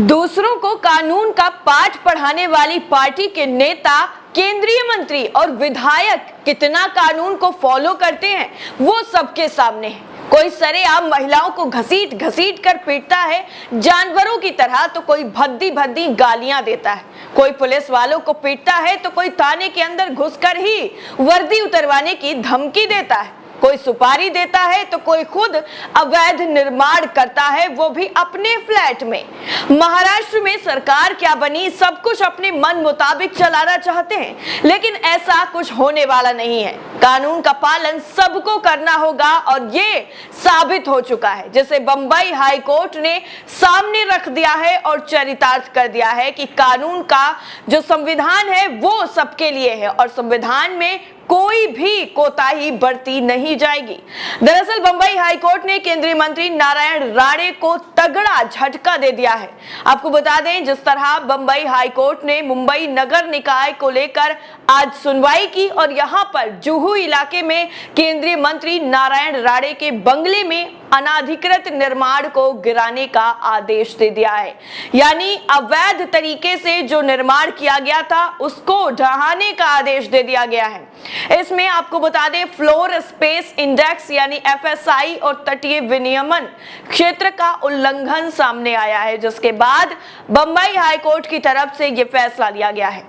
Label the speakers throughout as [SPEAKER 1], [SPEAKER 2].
[SPEAKER 1] दूसरों को कानून का पाठ पढ़ाने वाली पार्टी के नेता, केंद्रीय मंत्री और विधायक कितना कानून को फॉलो करते हैं वो सबके सामने है। कोई सरेआम महिलाओं को घसीट घसीट कर पीटता है जानवरों की तरह, तो कोई भद्दी भद्दी गालियां देता है। कोई पुलिस वालों को पीटता है तो कोई थाने के अंदर घुसकर ही वर्दी उतरवाने की धमकी देता है। कोई सुपारी देता है तो कोई खुद अवैध निर्माण करता है, वो भी अपने फ्लैट में। महाराष्ट्र में सरकार क्या बनी, सब कुछ अपने मन मुताबिक चलाना चाहते हैं, लेकिन ऐसा कुछ होने वाला नहीं है। कानून का पालन सबको करना होगा और ये साबित हो चुका है, जिसे बंबई हाई कोर्ट ने सामने रख दिया है और चरितार्थ कर दिया है कि कानून का जो संविधान है वो सबके लिए है और संविधान में कोई भी कोताही बरती नहीं जाएगी। दरअसल बंबई हाईकोर्ट ने केंद्रीय मंत्री नारायण राणे को तगड़ा झटका दे दिया है। आपको बता दें, जिस तरह बंबई हाईकोर्ट ने मुंबई नगर निकाय को लेकर आज सुनवाई की और यहां पर जुहू इलाके में केंद्रीय मंत्री नारायण राणे के बंगले में अनाधिकृत निर्माण को गिराने का आदेश दे दिया है। यानी अवैध तरीके से जो निर्माण किया गया था उसको ढहाने का आदेश दे दिया गया है। इसमें आपको बता दें, फ्लोर स्पेस इंडेक्स यानी एफएसआई और तटीय विनियमन क्षेत्र का उल्लंघन सामने आया है, जिसके बाद बंबई हाईकोर्ट की तरफ से यह फैसला लिया गया है।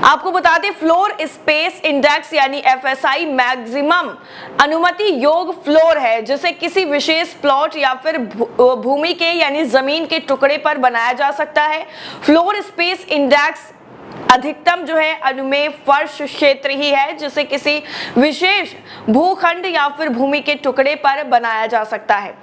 [SPEAKER 1] आपको बता दें, फ्लोर स्पेस इंडेक्स यानी एफएसआई मैक्सिमम अनुमति योग फ्लोर है, जिसे किसी विशेष प्लॉट या फिर भूमि के यानी जमीन के टुकड़े पर बनाया जा सकता है। फ्लोर स्पेस इंडेक्स अधिकतम जो है अनुमेय फर्श क्षेत्र ही है, जिसे किसी विशेष भूखंड या फिर भूमि के टुकड़े पर बनाया जा सकता है।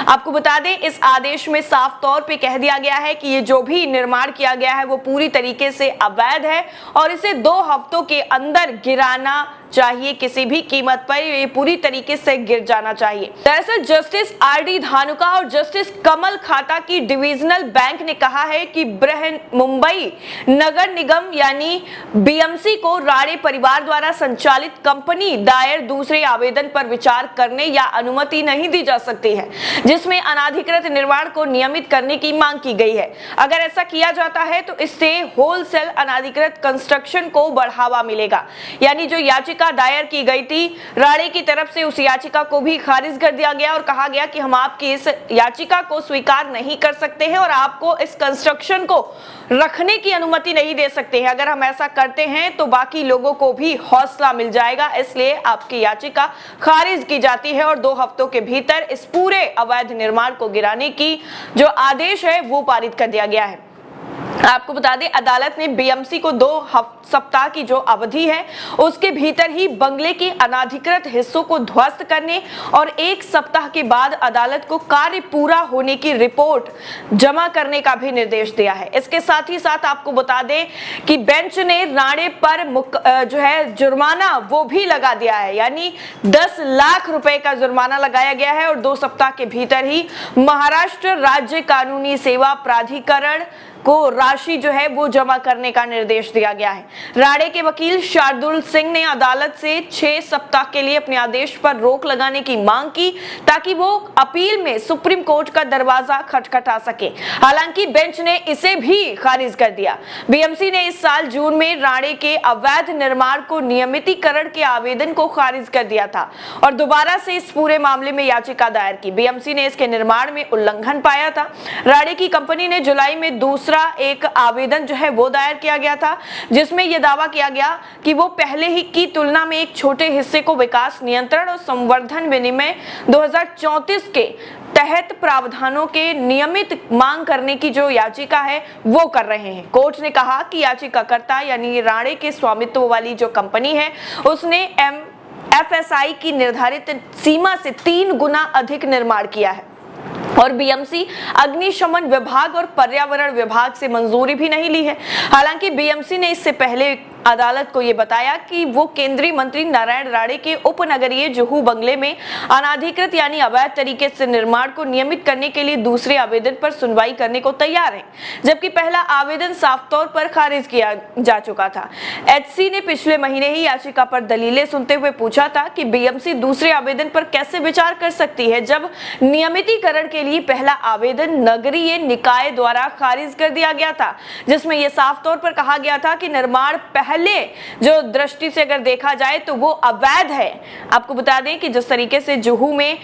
[SPEAKER 1] आपको बता दें, इस आदेश में साफ तौर पे कह दिया गया है कि ये जो भी निर्माण किया गया है वो पूरी तरीके से अवैध है और इसे 2 हफ्तों के अंदर गिराना चाहिए। किसी भी कीमत पर ये पूरी तरीके से गिर जाना चाहिए। दरअसल जस्टिस आरडी धानुका और जस्टिस कमल खाता की डिविजनल बेंच ने कहा है कि मुंबई नगर निगम यानी बीएमसी को राणे परिवार द्वारा संचालित कंपनी दायर दूसरे आवेदन पर विचार करने या अनुमति नहीं दी जा सकती है, जिसमें अनाधिकृत निर्माण को नियमित करने की मांग की गई है। अगर ऐसा किया जाता है तो इससे होलसेल अनाधिकृत कंस्ट्रक्शन को बढ़ावा मिलेगा। यानी जो याचिका दायर की गई थी राणे की तरफ से, उस याचिका को भी खारिज कर दिया गया और कहा गया कि हम आपकी इस याचिका को स्वीकार नहीं कर सकते हैं और आपको इस कंस्ट्रक्शन को रखने की अनुमति नहीं दे सकते हैं। अगर हम ऐसा करते हैं तो बाकी लोगों को भी हौसला मिल जाएगा, इसलिए आपकी याचिका खारिज की जाती है और 2 हफ्तों के भीतर इस पूरे अवैध निर्माण को गिराने की जो आदेश है वो पारित कर दिया गया है। आपको बता दें, अदालत ने बीएमसी को 2 सप्ताह की जो अवधि है उसके भीतर ही बंगले के अनाधिकृत हिस्सों को ध्वस्त करने और 1 सप्ताह के बाद अदालत को कार्य पूरा होने की रिपोर्ट जमा करने का भी निर्देश दिया है। इसके साथ ही साथ आपको बता दें कि बेंच ने राणे पर जो है जुर्माना वो भी लगा दिया है, यानी 10 लाख रुपए का जुर्माना लगाया गया है और 2 सप्ताह के भीतर ही महाराष्ट्र राज्य कानूनी सेवा प्राधिकरण को राशि जो है वो जमा करने का निर्देश दिया गया है। राणे के वकील शार्दुल सिंह ने अदालत से 6 सप्ताह के लिए अपने आदेश पर रोक लगाने की मांग की, ताकि वो अपील में सुप्रीम कोर्ट का दरवाजा खटखटा सके। हालांकि बेंच ने इसे भी खारिज कर दिया। बीएमसी ने इस साल जून में राणे के अवैध निर्माण को नियमितीकरण के आवेदन को खारिज कर दिया था और दोबारा से इस पूरे मामले में याचिका दायर की। बीएमसी ने इसके निर्माण में उल्लंघन पाया था। राणे की कंपनी ने जुलाई में दूसरा एक आवेदन जो है वो दायर किया गया था, जिसमें यह दावा किया गया कि वो पहले ही की तुलना में एक छोटे हिस्से को विकास नियंत्रण और संवर्धन विनिमय 2034 के तहत प्रावधानों के नियमित मांग करने की जो याचिका है वो कर रहे हैं। कोर्ट ने कहा कि याचिकाकर्ता यानी राणे के स्वामित्व वाली जो कंपनी है उसने एफएसआई की निर्धारित सीमा से 3 गुना अधिक निर्माण किया है और बीएमसी अग्निशमन विभाग और पर्यावरण विभाग से मंजूरी भी नहीं ली है। हालांकि बीएमसी ने इससे पहले अदालत को ये बताया कि वो केंद्रीय मंत्री नारायण राणे के उपनगरीय जुहू बंगले में अनाधिकृत यानी अवैध तरीके से निर्माण को नियमित करने के लिए दूसरे आवेदन पर सुनवाई करने को तैयार हैं, जबकि पहला आवेदन साफ तौर पर खारिज किया जा चुका था। एचसी ने पिछले महीने ही याचिका पर दलीलें सुनते हुए पूछा था कि बीएमसी दूसरे आवेदन पर कैसे विचार कर सकती है, जब नियमितीकरण के लिए पहला आवेदन नगरीय निकाय द्वारा खारिज कर दिया गया था, जिसमें यह साफ तौर पर कहा गया था कि निर्माण पहले जो दृष्टि से अगर देखा जाए तो वो अवैध है। आपको बता दें कि जिस तरीके से जुहू में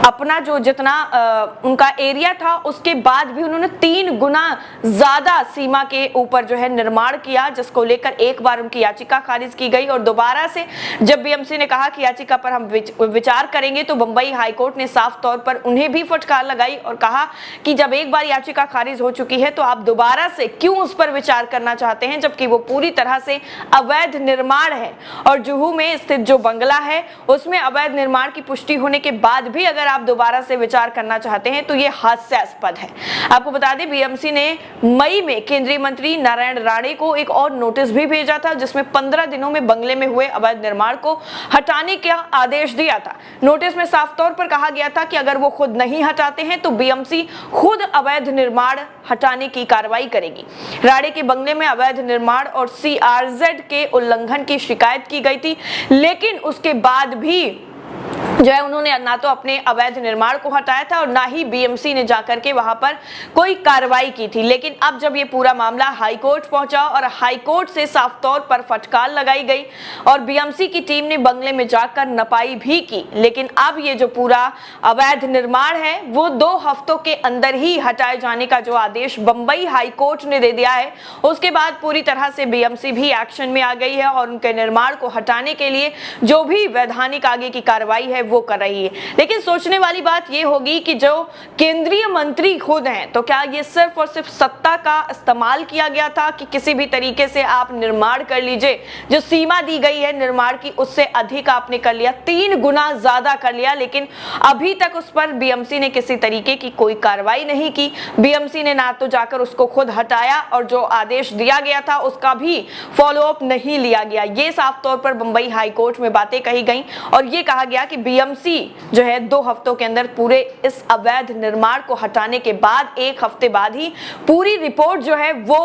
[SPEAKER 1] अपना जो जितना उनका एरिया था उसके बाद भी उन्होंने 3 गुना ज्यादा सीमा के ऊपर जो है निर्माण किया, जिसको लेकर एक बार उनकी याचिका खारिज की गई और दोबारा से जब बीएमसी ने कहा कि याचिका पर हम विचार करेंगे तो बंबई हाईकोर्ट ने साफ तौर पर उन्हें भी फटकार लगाई और कहा कि जब एक बार याचिका खारिज हो चुकी है तो आप दोबारा से क्यों उस पर विचार करना चाहते हैं, जबकि वो पूरी तरह से अवैध निर्माण है और जुहू में स्थित जो बंगला है उसमें अवैध निर्माण की पुष्टि होने के बाद भी अगर आप दोबारा से विचार करना चाहते हैं तो ये हास्यास्पद है। आपको बता दें बीएमसी ने मई में केंद्रीय मंत्री नारायण राणे को एक और नोटिस भी भेजा था, जिसमें 15 दिनों में बंगले में हुए अवैध निर्माण को हटाने का आदेश दिया था। नोटिस में साफ तौर पर कहा गया था कि अगर वो खुद नहीं हटाते हैं तो बीएमसी खुद अवैध निर्माण हटाने की कार्रवाई करेगी। राणे के बंगले में अवैध निर्माण और सीआरजेड के उल्लंघन की शिकायत की गई थी, लेकिन उसके बाद भी जो है उन्होंने ना तो अपने अवैध निर्माण को हटाया था और ना ही बीएमसी ने जाकर के वहां पर कोई कार्रवाई की थी। लेकिन अब जब ये पूरा मामला हाईकोर्ट पहुंचा और हाईकोर्ट से साफ तौर पर फटकार लगाई गई और बीएमसी की टीम ने बंगले में जाकर नपाई भी की, लेकिन अब ये जो पूरा अवैध निर्माण है वो 2 हफ्तों के अंदर ही हटाए जाने का जो आदेश बंबई हाईकोर्ट ने दे दिया है, उसके बाद पूरी तरह से बीएमसी भी एक्शन में आ गई है और उनके निर्माण को हटाने के लिए जो भी वैधानिक आगे की कार्रवाई है वो कर रही है। लेकिन सोचने वाली बात यह होगी कि जो केंद्रीय मंत्री खुद हैं, तो क्या ये सिर्फ और सिर्फ सत्ता का इस्तेमाल किया गया था कि किसी भी तरीके से आप निर्माण कर लीजिए, जो सीमा दी गई है निर्माण की उससे अधिक आपने कर लिया, 3 गुना ज्यादा कर लिया, लेकिन अभी तक उस पर बीएमसी ने किसी तरीके की कोई कार्रवाई नहीं की। बीएमसी ने ना तो जाकर उसको खुद हटाया और जो आदेश दिया गया था उसका भी फॉलोअप नहीं लिया गया। ये साफ तौर पर बंबई हाईकोर्ट में बातें कही गई और ये कहा गया कि बीएमसी जो है 2 हफ्तों के अंदर पूरे इस अवैध निर्माण को हटाने के बाद 1 हफ्ते बाद ही पूरी रिपोर्ट जो है वो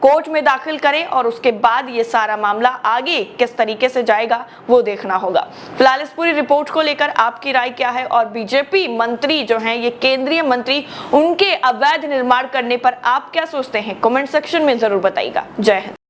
[SPEAKER 1] कोर्ट में दाखिल करें और उसके बाद ये सारा मामला आगे किस तरीके से जाएगा वो देखना होगा। फिलहाल इस पूरी रिपोर्ट को लेकर आपकी राय क्या है और बीजेपी मंत्री जो हैं ये केंद्रीय मंत्री, उनके अवैध निर्माण करने पर आप क्या सोचते हैं, कमेंट सेक्शन में जरूर बताइएगा। जय हिंद।